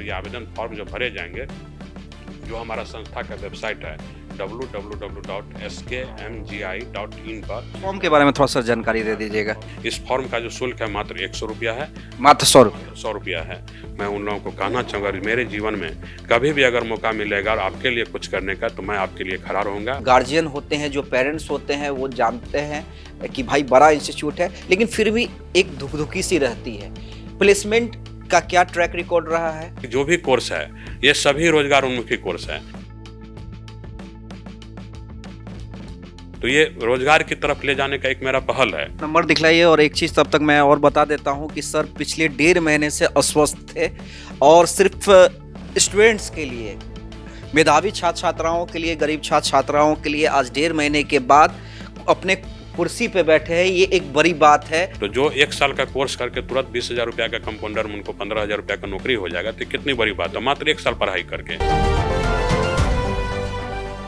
और ये आवेदन फॉर्म जब भरे जाएंगे, जो हमारा संस्था का वेबसाइट है www.skmgi.in पर, फॉर्म के बारे में थोड़ा सा जानकारी दे दीजिएगा। इस फॉर्म का जो शुल्क है मात्र 100 रुपया है। मात्र 100 रुपये। 100 रुपया है। मैं उन लोगों को कहना चाहूँगा, मेरे जीवन में कभी भी अगर मौका मिलेगा और आपके लिए कुछ करने का, तो मैं आपके लिए खड़ा रहूँगा। गार्जियन होते हैं, जो पेरेंट्स होते हैं, वो जानते हैं कि भाई बड़ा इंस्टीट्यूट है, लेकिन फिर भी एक धुकधुकी सी रहती है। प्लेसमेंट का क्या ट्रैक रिकॉर्ड रहा है? जो भी कोर्स है ये सभी रोजगार उन्मुखी कोर्स है, तो ये रोजगार की तरफ ले जाने का एक मेरा पहल है। नंबर दिखलाइए। और एक चीज़ तब तक मैं और बता देता हूं कि सर पिछले 1.5 महीने से अस्वस्थ थे, और सिर्फ स्टूडेंट्स के लिए, मेधावी छात्र छात्राओं के लिए, गरीब छात्र छात्राओं के लिए आज 1.5 महीने के बाद अपने कुर्सी पे बैठे हैं। ये एक बड़ी बात है। तो जो 1 साल का कोर्स करके तुरंत 20,000 रुपया का कंपाउंडर में उनको 15,000 रुपया का नौकरी हो जाएगा, तो कितनी बड़ी बात है, मात्र 1 साल पढ़ाई करके।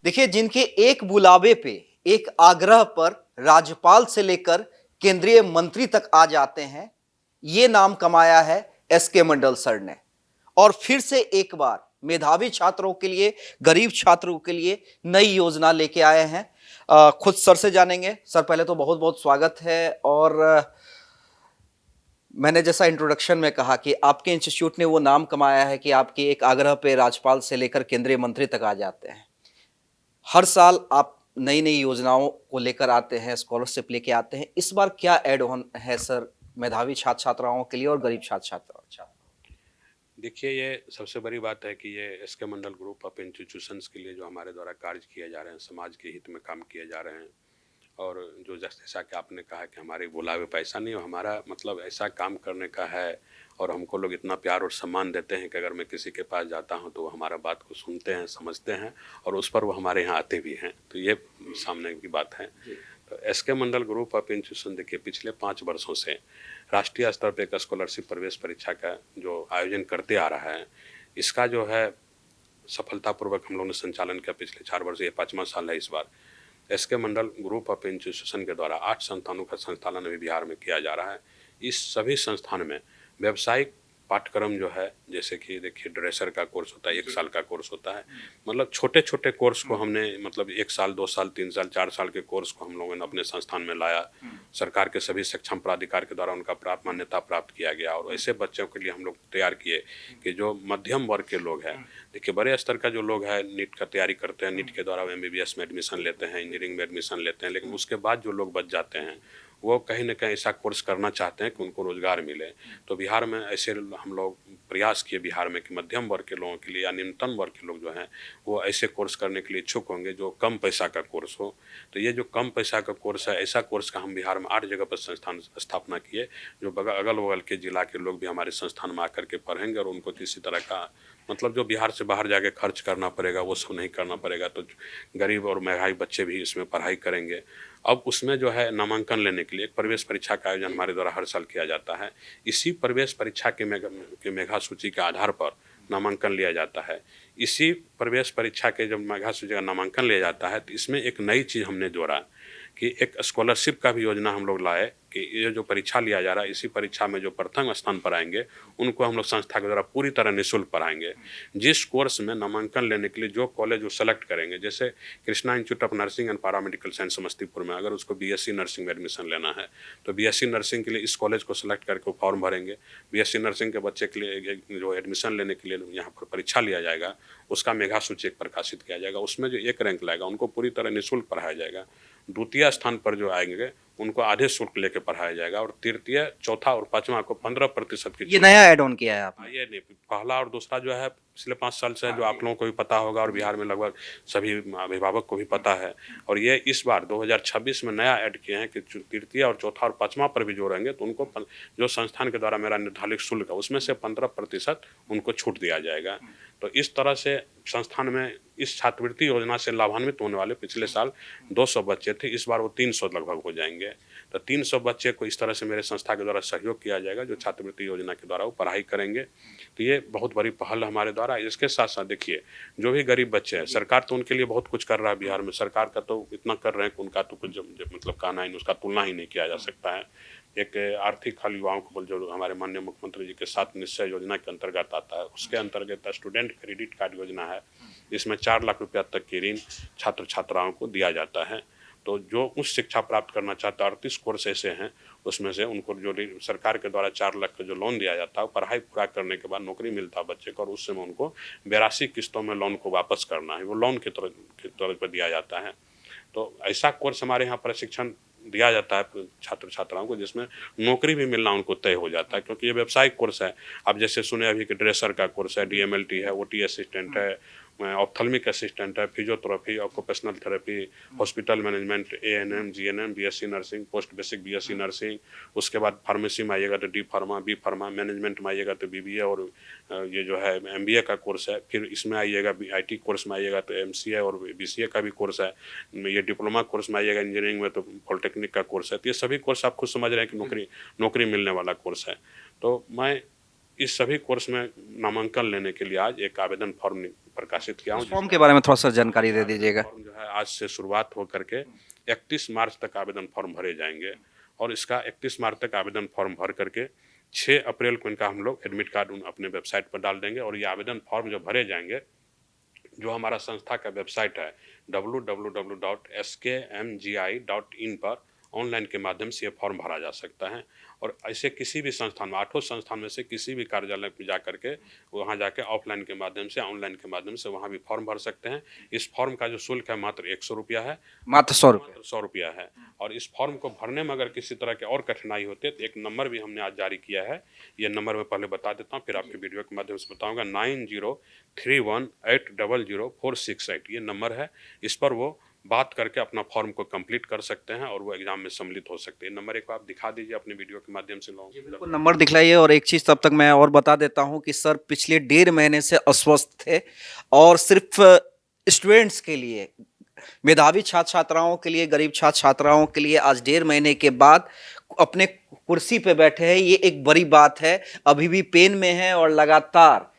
देखिए, जिनके एक बुलावे पे, एक आग्रह पर राज्यपाल से लेकर केंद्रीय मंत्री तक आ जाते हैं, ये नाम कमाया है एसके मंडल सर ने। और फिर से एक बार मेधावी छात्रों के लिए, गरीब छात्रों के लिए नई योजना लेके आए हैं। खुद सर से जानेंगे। सर, पहले तो बहुत बहुत स्वागत है। और मैंने जैसा इंट्रोडक्शन में कहा कि आपके इंस्टीट्यूट ने वो नाम कमाया है कि आपके एक आग्रह पे राज्यपाल से लेकर केंद्रीय मंत्री तक आ जाते हैं। हर साल आप नई नई योजनाओं को लेकर आते हैं, स्कॉलरशिप लेके आते हैं। इस बार क्या एड ऑन है सर मेधावी छात्र छात्राओं के लिए और गरीब छात्र छात्राओं? देखिए, ये सबसे बड़ी बात है कि ये SK Mandal group of institutions के लिए जो हमारे द्वारा कार्य किए जा रहे हैं, समाज के हित में काम किए जा रहे हैं। और जो जैसा कि आपने कहा कि हमारे बुलावे पैसा नहीं, हमारा मतलब ऐसा काम करने का है। और हमको लोग इतना प्यार और सम्मान देते हैं कि अगर मैं किसी के पास जाता हूं तो वो हमारा बात को सुनते हैं, समझते हैं, और उस पर वो हमारे यहाँ आते भी हैं। तो ये सामने की बात है। तो SK Mandal group of institution, देखिए, पिछले 5 वर्षों से राष्ट्रीय स्तर पर एक स्कॉलरशिप प्रवेश परीक्षा का जो आयोजन करते आ रहा है, इसका जो है सफलतापूर्वक हम लोगों ने संचालन किया पिछले 4 वर्ष। ये 5वां साल है इस बार। SK Mandal group of institution के द्वारा 8 संस्थानों का संचालन अभी बिहार में किया जा रहा है। इस सभी संस्थान में व्यावसायिक पाठ्यक्रम जो है, जैसे कि देखिए ड्रेसर का कोर्स होता है, 1 साल का कोर्स होता है। मतलब छोटे छोटे कोर्स को हमने, मतलब 1 साल, 2 साल, 3 साल, 4 साल के कोर्स को हम लोगों ने अपने संस्थान में लाया। सरकार के सभी सक्षम प्राधिकार के द्वारा उनका मान्यता प्राप्त किया गया। और ऐसे बच्चों के लिए हम लोग तैयार किए कि जो मध्यम वर्ग के लोग हैं, देखिए बड़े स्तर का जो लोग हैं नीट का तैयारी करते हैं, नीट के द्वारा MBBS में एडमिशन लेते हैं, इंजीनियरिंग में एडमिशन लेते हैं, लेकिन उसके बाद जो लोग बच जाते हैं वो कहीं ना कहीं ऐसा कोर्स करना चाहते हैं कि उनको रोजगार मिले। तो बिहार में ऐसे हम लोग प्रयास किए बिहार में कि मध्यम वर्ग के लोगों के लिए या न्यूनतम वर्ग के लोग जो हैं वो ऐसे कोर्स करने के लिए इच्छुक होंगे जो कम पैसा का कोर्स हो। तो ये जो कम पैसा का कोर्स है, ऐसा कोर्स का हम बिहार में 8 जगह पर संस्थान स्थापना किए, जो अगल बगल के जिला के लोग भी हमारे संस्थान में आकर के पढ़ेंगे। और उनको किसी तरह का, मतलब जो बिहार से बाहर जाके खर्च करना पड़ेगा वो सब नहीं करना पड़ेगा। तो गरीब और मेधावी बच्चे भी इसमें पढ़ाई करेंगे। अब उसमें जो है नामांकन लेने के लिए एक प्रवेश परीक्षा का आयोजन हमारे द्वारा हर साल किया जाता है। इसी प्रवेश परीक्षा के मेधा सूची के आधार पर नामांकन लिया जाता है। इसी प्रवेश परीक्षा के जब मेधा सूची का नामांकन लिया जाता है, तो इसमें एक नई चीज़ हमने जोड़ा कि एक स्कॉलरशिप का भी योजना हम लोग लाए कि ये जो परीक्षा लिया जा रहा है, इसी परीक्षा में जो प्रथम स्थान पर आएंगे उनको हम लोग संस्था के द्वारा पूरी तरह निःशुल्क पढ़ाएंगे। जिस कोर्स में नामांकन लेने के लिए जो कॉलेज वो सेलेक्ट करेंगे, जैसे Krishna institute of nursing and paramedical science Samastipur में, अगर उसको BSc नर्सिंग में एडमिशन लेना है तो BSc नर्सिंग के लिए इस कॉलेज को सेलेक्ट करके वो फॉर्म भरेंगे। BSc नर्सिंग के बच्चे के लिए जो एडमिशन लेने के लिए यहाँ पर परीक्षा लिया जाएगा, उसका मेधा सूची प्रकाशित किया जाएगा। उसमें जो 1 रैंक लाएगा उनको पूरी तरह निःशुल्क पढ़ाया जाएगा। द्वितीय स्थान पर जो आएंगे उनको आधे शुल्क लेके पढ़ाया जाएगा। और तृतीय, चौथा और 5वां को 15% की। ये नया ऐड ऑन किया है आपने? ये नहीं, पहला और दूसरा जो है पिछले 5 साल से है, जो आप लोगों को भी पता होगा और बिहार में लगभग सभी अभिभावक को भी पता है। और ये इस बार 2026 में नया ऐड किए हैं कि तृतीय और चौथा और 5वां पर भी जो रहेंगे तो उनको जो संस्थान के द्वारा मेरा निर्धारित शुल्क है उसमें से 15% उनको छूट दिया जाएगा। तो इस तरह से संस्थान में इस छात्रवृत्ति योजना से लाभान्वित होने वाले पिछले साल 200 बच्चे थे, इस बार वो 300 लगभग हो जाएंगे। तो 300 बच्चे को इस तरह से मेरे संस्था के द्वारा सहयोग किया जाएगा जो छात्रवृत्ति योजना के द्वारा वो पढ़ाई करेंगे। तो ये बहुत बड़ी पहल हमारे द्वारा। इसके साथ साथ देखिए, जो भी गरीब बच्चे हैं, सरकार तो उनके लिए बहुत कुछ कर रहा है बिहार में। सरकार का तो इतना कर रहे हैं कि उनका तो कुछ मतलब कहना ही, उसका तुलना ही नहीं किया जा सकता है। एक आर्थिक हल युवाओं को जो हमारे माननीय मुख्यमंत्री जी के 7 निश्चय योजना के अंतर्गत आता है, उसके अंतर्गत स्टूडेंट क्रेडिट कार्ड योजना है। इसमें 4 लाख रुपया तक की ऋण छात्र छात्राओं को दिया जाता है। तो जो उच्च शिक्षा प्राप्त करना चाहता है, 38 कोर्स ऐसे हैं, उसमें से उनको जो सरकार के द्वारा 4 लाख का जो लोन दिया जाता है, पढ़ाई पूरा करने के बाद नौकरी मिलता है बच्चे को, और उस समय उनको 82 किस्तों में लोन को वापस करना है, वो लोन के तौर पर दिया जाता है। तो ऐसा कोर्स हमारे यहाँ प्रशिक्षण दिया जाता है छात्र छात्राओं को, जिसमें नौकरी भी मिलना उनको तय हो जाता है, क्योंकि ये व्यावसायिक कोर्स है। आप जैसे सुने अभी कि ड्रेसर का कोर्स है, डीएमएलटी है, ओटी असिस्टेंट है, ऑप्थल्मिक असिस्टेंट है, physiotherapy, occupational therapy, hospital management, ANM, GNM, BSc nursing, post basic BSc nursing. उसके बाद फार्मेसी में आइएगा तो D pharma, B pharma, management में आइएगा तो बीबीए और ये जो है एमबीए का कोर्स है। फिर इसमें आइएगा आईटी कोर्स में आइएगा तो एमसीए और बीसीए का भी कोर्स है। ये डिप्लोमा कोर्स में आइएगा इंजीनियरिंग में तो पॉलिटेक्निक का कोर्स है। तो ये सभी कोर्स आप खुद समझ रहे हैं कि नौकरी मिलने वाला कोर्स है। तो मैं इस सभी कोर्स में नामांकन लेने के लिए आज एक आवेदन फॉर्म प्रकाशित किया हूँ। फॉर्म के बारे में थोड़ा सा जानकारी दे दीजिएगा। फॉर्म जो है आज से शुरुआत हो करके 31 मार्च तक आवेदन फॉर्म भरे जाएंगे, और इसका 31 मार्च तक आवेदन फॉर्म भर करके 6 अप्रैल को इनका हम लोग एडमिट कार्ड अपने वेबसाइट पर डाल देंगे। और ये आवेदन फॉर्म जो भरे जाएंगे, जो हमारा संस्था का वेबसाइट है www.skmgi.in पर ऑनलाइन के माध्यम से ये फॉर्म भरा जा सकता है। और ऐसे किसी भी संस्थान में, 8 संस्थान में से किसी भी कार्यालय में जा करके वहाँ जाके ऑफलाइन के माध्यम से, ऑनलाइन के माध्यम से वहाँ भी फॉर्म भर सकते हैं। इस फॉर्म का जो शुल्क है मात्र 100 रुपया है, मात्र 100 रुपया है। और इस फॉर्म को भरने में अगर किसी तरह के और कठिनाई होती है तो एक नंबर भी हमने आज जारी किया है। ये नंबर मैं पहले बता देता हूँ, फिर आपके वीडियो के माध्यम से बताऊँगा। 9031800468 ये नंबर है। इस पर वो बात करके अपना फॉर्म को कंप्लीट कर सकते हैं और वो एग्जाम में सम्मिलित हो सकते हैं। नंबर एक आप दिखा दीजिए अपने वीडियो के माध्यम से लोगों को। बिल्कुल, नंबर दिखलाइए। और एक चीज तब तक मैं और बता देता हूं कि सर पिछले 1.5 महीने से अस्वस्थ थे, और सिर्फ स्टूडेंट्स के लिए, मेधावी छात्र छात्राओं के लिए, गरीब छात्र छात्राओं के लिए आज 1.5 महीने के बाद अपने कुर्सी पे बैठे हैं। ये एक बड़ी बात है। अभी भी पेन में है और लगातार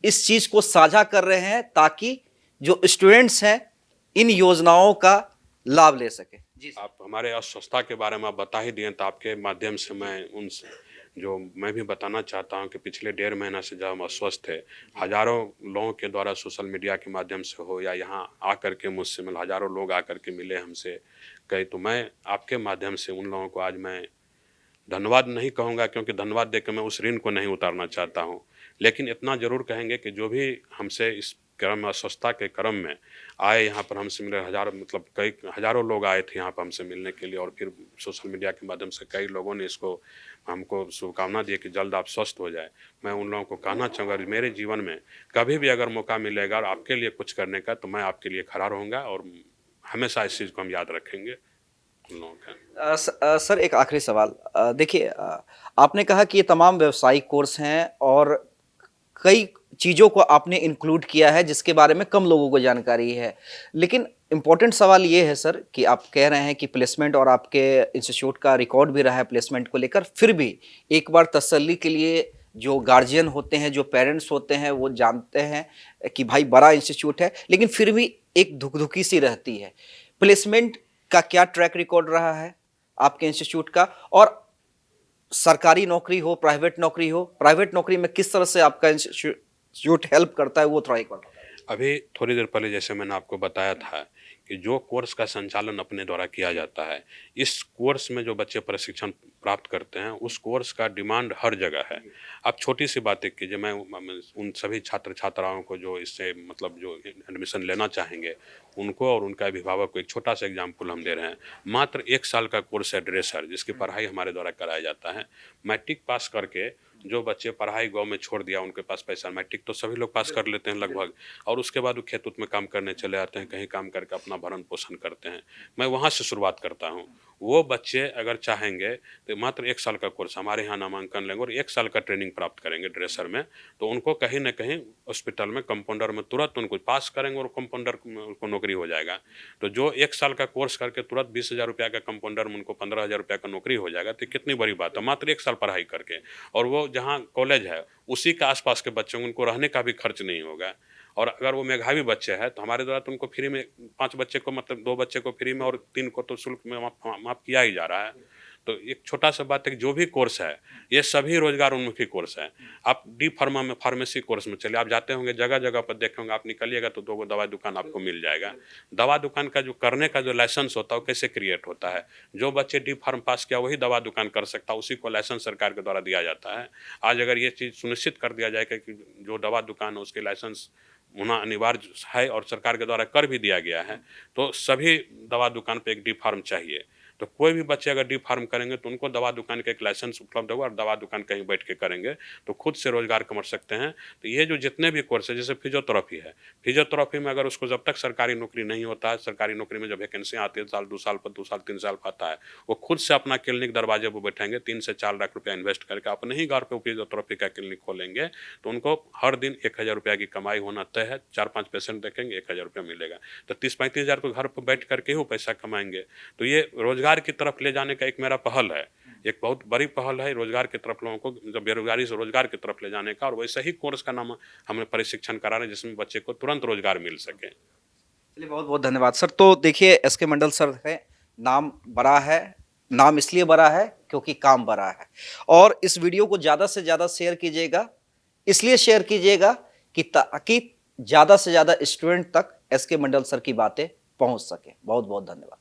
इस चीज को साझा कर रहे हैं ताकि जो स्टूडेंट्स हैं इन योजनाओं का लाभ ले सके। जी आप हमारे अस्वस्थता के बारे में आप बता ही दिए, तो आपके माध्यम से मैं भी बताना चाहता हूं कि पिछले 1.5 महीना से जब हम अस्वस्थ थे, हजारों लोगों के द्वारा सोशल मीडिया के माध्यम से हो या यहाँ आकर के मुझसे मिल, हजारों लोग आकर के मिले हमसे कई। तो मैं आपके माध्यम से उन लोगों को आज मैं धन्यवाद नहीं कहूँगा, क्योंकि धन्यवाद देकर मैं उस ऋण को नहीं उतारना चाहता हूँ, लेकिन इतना ज़रूर कहेंगे कि जो भी हमसे इस क्रम में, अस्वस्थता के क्रम में आए, यहाँ पर हमसे मिले, कई हजारों लोग आए थे यहाँ पर हमसे मिलने के लिए। और फिर सोशल मीडिया के माध्यम से कई लोगों ने इसको हमको शुभकामना दी कि जल्द आप स्वस्थ हो जाए। मैं उन लोगों को कहना चाहूँगा, मेरे जीवन में कभी भी अगर मौका मिलेगा और आपके लिए कुछ करने का, तो मैं आपके लिए खड़ा रहूँगा और हमेशा इस चीज़ को हम याद रखेंगे उन लोगों का। सर एक आखिरी सवाल। देखिए, आपने कहा कि ये तमाम व्यावसायिक कोर्स हैं और कई चीज़ों को आपने इंक्लूड किया है जिसके बारे में कम लोगों को जानकारी है, लेकिन इम्पोर्टेंट सवाल ये है सर कि आप कह रहे हैं कि प्लेसमेंट, और आपके इंस्टीट्यूट का रिकॉर्ड भी रहा है प्लेसमेंट को लेकर, फिर भी एक बार तसल्ली के लिए जो गार्जियन होते हैं, जो पेरेंट्स होते हैं, वो जानते हैं कि भाई बड़ा इंस्टीट्यूट है, लेकिन फिर भी एक धुकधुकी सी रहती है। प्लेसमेंट का क्या ट्रैक रिकॉर्ड रहा है आपके इंस्टीट्यूट का, और सरकारी नौकरी हो, प्राइवेट नौकरी हो, प्राइवेट नौकरी में किस तरह से आपका इंस्टीट्यूट हेल्प करता है, वो थोड़ा एक बार बताइए। अभी थोड़ी देर पहले जैसे मैंने आपको बताया था कि जो कोर्स का संचालन अपने द्वारा किया जाता है, इस कोर्स में जो बच्चे प्रशिक्षण प्राप्त करते हैं, उस कोर्स का डिमांड हर जगह है। अब छोटी सी बात एक कीजिए, मैं उन सभी छात्र छात्राओं को जो इससे जो एडमिशन लेना चाहेंगे, उनको और उनका अभिभावक को एक छोटा सा एग्जाम्पल हम दे रहे हैं। मात्र 1 साल का कोर्स है ड्रेसर, जिसकी पढ़ाई हमारे द्वारा कराया जाता है। मैट्रिक पास करके जो बच्चे पढ़ाई गांव में छोड़ दिया, उनके पास पैसा, मैट्रिक तो सभी लोग पास कर लेते हैं लगभग, और उसके बाद वो खेत उत में काम करने चले आते हैं, कहीं काम करके अपना भरण पोषण करते हैं। मैं वहाँ से शुरुआत करता हूँ। वो बच्चे अगर चाहेंगे तो मात्र 1 साल का कोर्स हमारे यहाँ नामांकन लेंगे और 1 साल का ट्रेनिंग प्राप्त करेंगे ड्रेसर में, तो उनको कहीं ना कहीं हॉस्पिटल में कंपाउंडर में तुरंत उनको पास करेंगे और कंपाउंडर में उनको नौकरी हो जाएगा। तो जो 1 साल का कोर्स करके तुरंत 20,000 रुपया का कंपाउंडर में उनको 15,000 रुपया का नौकरी हो जाएगा, तो कितनी बड़ी बात है, मात्र 1 साल पढ़ाई करके। और वो जहाँ कॉलेज है उसी के आसपास के बच्चों को, उनको रहने का भी खर्च नहीं होगा। और अगर वो मेधावी बच्चे हैं तो हमारे द्वारा तो उनको फ्री में, 5 बच्चे को 2 बच्चे को फ्री में और 3 को तो शुल्क में माफ किया ही जा रहा है। तो एक छोटा सा बात है कि जो भी कोर्स है ये सभी रोजगार उन्मुखी कोर्स है। आप डी फार्मा में फार्मेसी कोर्स में चलिए, आप जाते होंगे जगह जगह पर देखे होंगे, आप निकलिएगा तो 2 दवा दुकान आपको मिल जाएगा। दवा दुकान का जो करने का जो लाइसेंस होता है वो कैसे क्रिएट होता है, जो बच्चे डी फार्म पास किया वही दवा दुकान कर सकता है, उसी को लाइसेंस सरकार के द्वारा दिया जाता है। आज अगर ये चीज़ सुनिश्चित कर दिया जाए कि जो दवा दुकान है उसके लाइसेंस होना अनिवार्य है और सरकार के द्वारा कर भी दिया गया है, तो सभी दवा दुकान पे एक डी फार्म चाहिए। तो कोई भी बच्चे अगर डी फार्म करेंगे तो उनको दवा दुकान का एक लाइसेंस उपलब्ध होगा और दवा दुकान कहीं बैठ के करेंगे तो खुद से रोजगार कमा सकते हैं। तो ये जो जितने भी कोर्स है, जैसे फिजियोथेरेपी है, फिजियोथेरेपी में अगर उसको जब तक सरकारी नौकरी नहीं होता है, सरकारी नौकरी में जब वैकेंसी आती है, साल 2 साल पर 2 साल 3 साल पर आता है, वो खुद से अपना क्लिनिक दरवाजे पर बैठेंगे, 3 से 4 लाख रुपया इन्वेस्ट करके अपने ही घर पर फिजियोथेरेपी का क्लिनिक खोलेंगे, तो उनको हर दिन 1,000 रुपया की कमाई होना तय है। 4-5 पेशेंट देखेंगे, 1,000 रुपया मिलेगा, तो 30-35 हज़ार को घर पर बैठ करके ही पैसा कमाएंगे। तो ये रोजगार की तरफ ले जाने का एक मेरा पहल है, एक बहुत बड़ी पहल है रोजगार की तरफ, लोगों को जब बेरोजगारी से रोजगार की तरफ ले जाने का। और वैसे ही कोर्स का नाम हमें प्रशिक्षण करा रहे हैं जिसमें बच्चे को तुरंत रोजगार मिल सके। चलिए, बहुत बहुत धन्यवाद सर। तो देखिए, एसके मंडल सर है, नाम बड़ा है, नाम इसलिए बड़ा है क्योंकि काम बड़ा है। और इस वीडियो को ज़्यादा से ज़्यादा शेयर कीजिएगा, इसलिए शेयर कीजिएगा कि ताकि ज़्यादा से ज़्यादा स्टूडेंट तक एसके मंडल सर की बातें पहुंच सके। बहुत बहुत धन्यवाद।